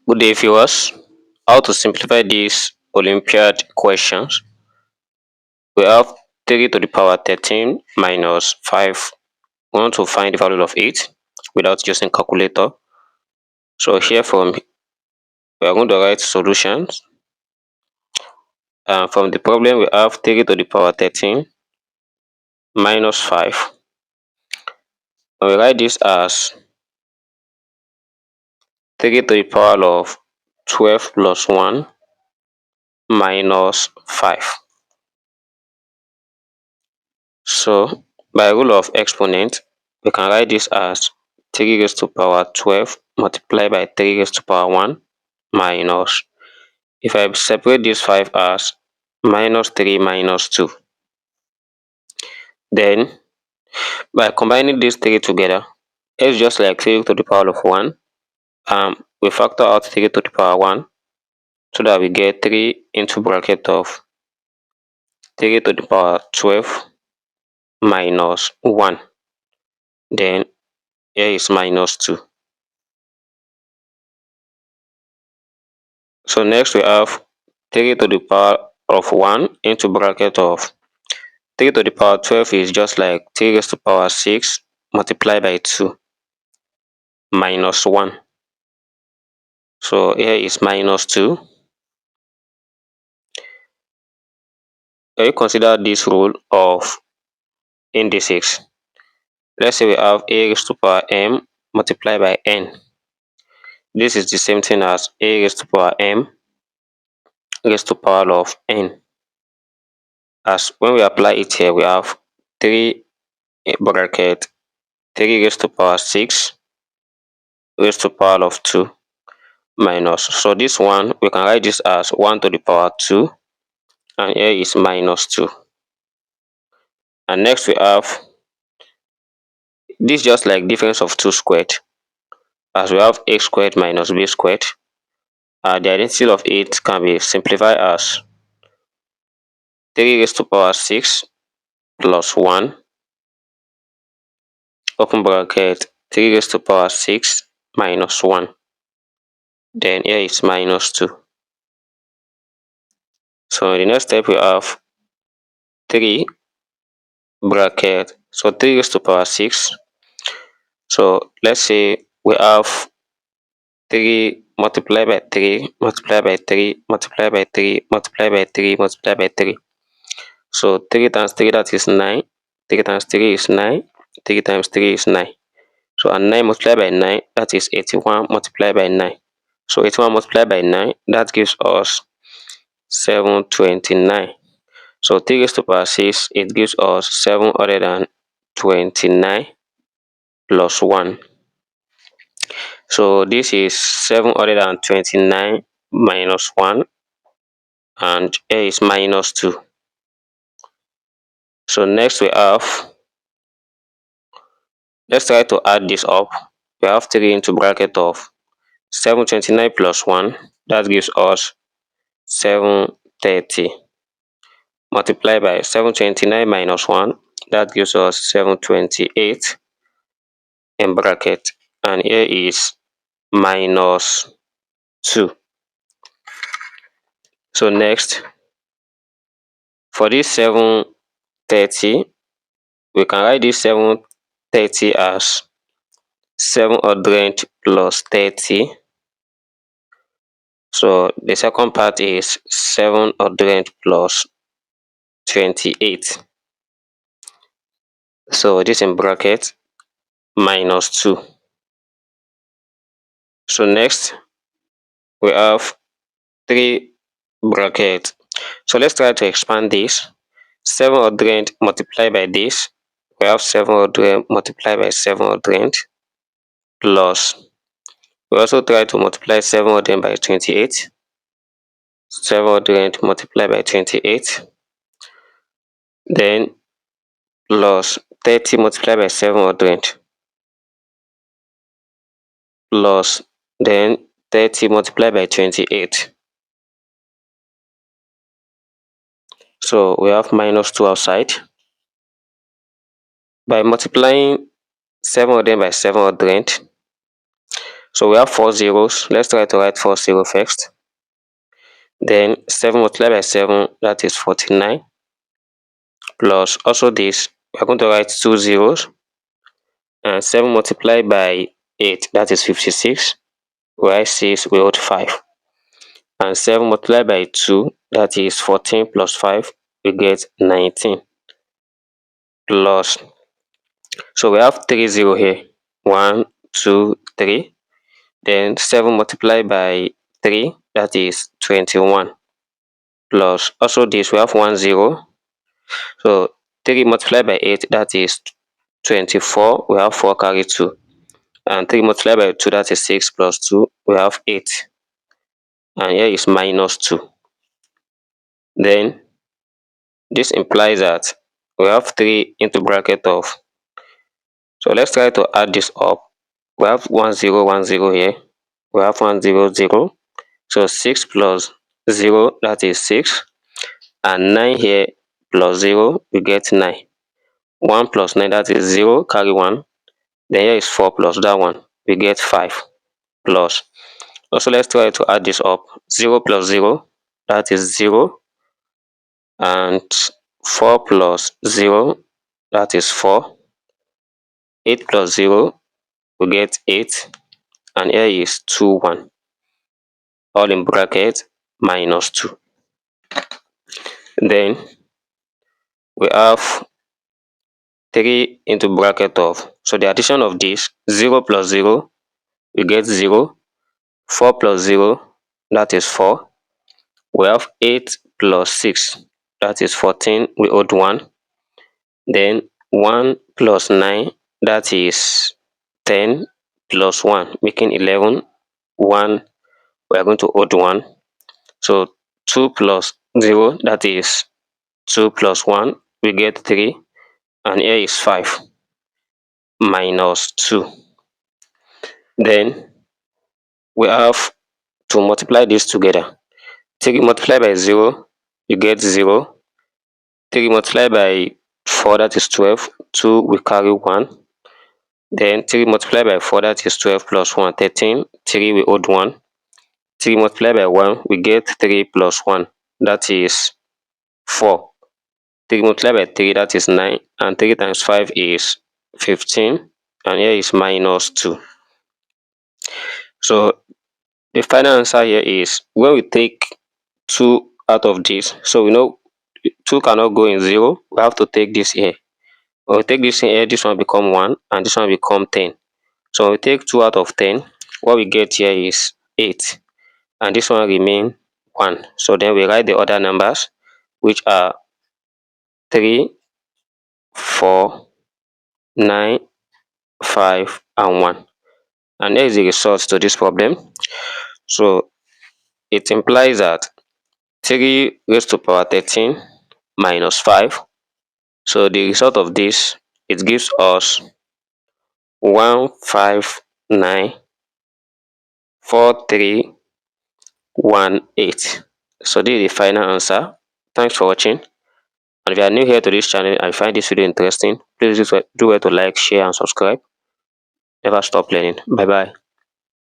Good day, viewers. How to simplify these Olympiad questions? We have 3 to the power 13 minus 5. We want to find the value of 8 without using calculator. So here we are going to write solutions. And from the problem, we have 3 to the power 13 minus 5. And we write this as 3 to the power of 12 plus 1 minus 5. So by rule of exponent, we can write this as 3 raised to power 12 multiplied by 3 raised to power 1 minus, if I separate this 5 as minus 3 minus 2. Then by combining these 3 together, it's just like 3 to the power of 1. We factor out 3 to the power 1 so that we get 3 into bracket of 3 to the power 12 minus 1. Then here is minus 2. So next we have 3 to the power of 1 into bracket of 3 to the power 12 is just like 3 raised to power 6 multiplied by 2 minus 1. So here is minus 2. Can you consider this rule of indices? Let's say we have a raised to power m multiplied by n. This is the same thing as a raised to power m raised to power of n. As when we apply it here, we have 3 bracket 3 raised to power 6 raised to power of 2 minus. So this one, we can write this as 1 to the power 2, and here is minus 2. And next we have this just like difference of 2 squared, as we have a squared minus b squared. The identity of it can be simplified as 3 raised to power 6 plus 1 open bracket 3 raised to power 6 minus 1. Then here is minus 2. So in the next step we have 3 bracket, so 3 raised to power 6. So let's say we have 3 multiplied by 3 multiplied by 3 multiplied by 3 multiplied by 3 multiplied by 3. So 3 times 3, that is 9. 3 times 3 is 9. 3 times 3 is 9. So and 9 multiplied by 9, that is 81 multiplied by 9. So 81 multiplied by 9, that gives us 729. So 3 raised to power 6, it gives us 729 plus 1. So this is 729 minus 1, and here is minus 2. So next we have, let's try to add this up. We have 3 into bracket of 729 plus 1, that gives us 730 multiplied by 729 minus 1, that gives us 728 in bracket, and here is minus 2. So next, for this 730, we can write this 730 as 700 plus 30. So the second part is 700 plus 28. So this in bracket minus 2. So next we have 3 bracket. So let's try to expand this. 700 multiplied by this, we have 700 multiplied by 700 plus, we also try to multiply 700 by 28. 700 multiplied by 28, then plus 30 multiplied by 700 plus then 30 multiplied by 28. So we have minus 2 outside. By multiplying 700 by 700, So we have 4 zeros. Let's try to write 4 zeros first. Then 7 multiplied by 7, that is 49. Plus also this, we are going to write 2 zeros. And 7 multiplied by 8, that is 56. We write 6, we wrote 5. And 7 multiplied by 2, that is 14 plus 5, we get 19. Plus, so we have 3 0 here. 1, 2, 3. Then 7 multiplied by 3, that is 21. Plus also this, we have 1 0. So 3 multiplied by 8, that is 24. We have 4 carry 2. And 3 multiplied by 2, that is 6 plus 2. We have 8. And here is minus 2. Then this implies that we have 3 into bracket of. So let's try to add this up. We have 1 0 1 0 here. We have 1 0 0. So 6 plus 0, that is 6. And 9 here plus 0, we get 9. 1 plus 9, that is 0, carry 1. Then here is 4 plus that one, we get 5. Plus, also let's try to add this up. 0 plus 0, that is 0. And 4 plus 0, that is 4. 8 plus 0, we get 8. And here is 2 1. All in bracket minus 2. Then we have 3 into bracket of. So the addition of this, 0 plus 0, we get 0. 4 plus 0, that is 4. We have 8 plus 6, that is 14. We add 1. Then 1 plus 9, that is 10 plus 1, making 11. 1, we are going to add 1. So 2 plus 0, that is 2 plus 1, we get 3. And here is 5 minus 2. Then we have to multiply this together. 3 multiplied by 0, you get 0. 3 multiplied by 4, that is 12. 2, we carry 1. Then 3 multiplied by 4, that is 12 plus 1, 13. 3, we add 1. 3 multiplied by 1, we get 3 plus 1, that is 4. 3 multiplied by 3, that is 9. And 3 times 5 is 15. And here is minus 2. So the final answer here is when we take 2 out of this, so we know 2 cannot go in 0, we have to take this here. When we take this here, this one become 1 and this one become 10. So when we take 2 out of 10, what we get here is 8. And this one remain 1. So then we write the other numbers, which are 3, 4, 9, 5, and 1. And here is the result to this problem. So it implies that 3 raised to power 13 minus 5. So the result of this, it gives us 1594318. So this is the final answer. Thanks for watching. And if you are new here to this channel and find this video interesting, please do well to like, share, and subscribe. Never stop learning. Bye bye.